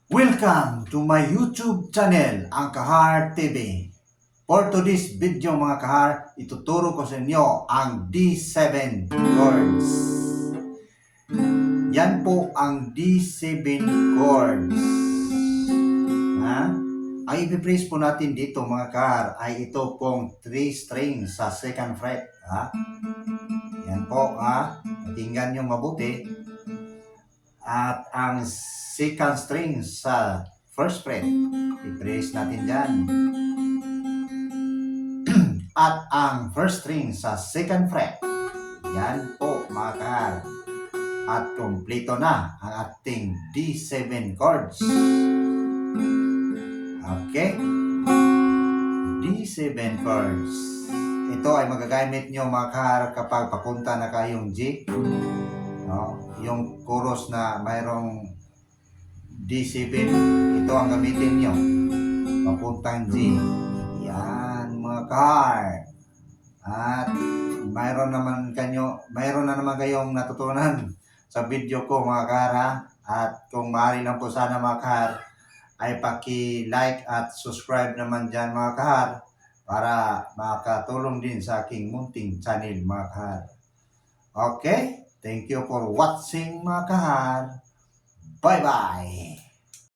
Welcome to my YouTube channel, ang Kahar TV. For today's video mga kahar, ituturo ko sa inyo ang D7 chords. Yan po ang D7 chords. Ang ipipraise po natin dito mga kahar ay ito pong 3 strings sa second fret. Yan po Patinggan nyo mabuti. At ang second string sa first fret, i-praise natin dyan. At ang first string sa second fret, yan po mga kahar. At kompleto na ang ating D7 chords. Okay? D7 chords. Ito ay magagamit nyo mga kahar kapag papunta na kayong G. Yung chorus na mayroong D7, ito ang gamitin nyo papuntang G. Yan mga kahar. At mayroon na naman kayong natutunan sa video ko mga kahar. At kung maaari lang po sana mga kahar ay paki-like at subscribe naman dyan mga kahar para makatulong din sa aking munting channel mga kahar. Okay? Thank you for watching mga kahar. Bye-bye!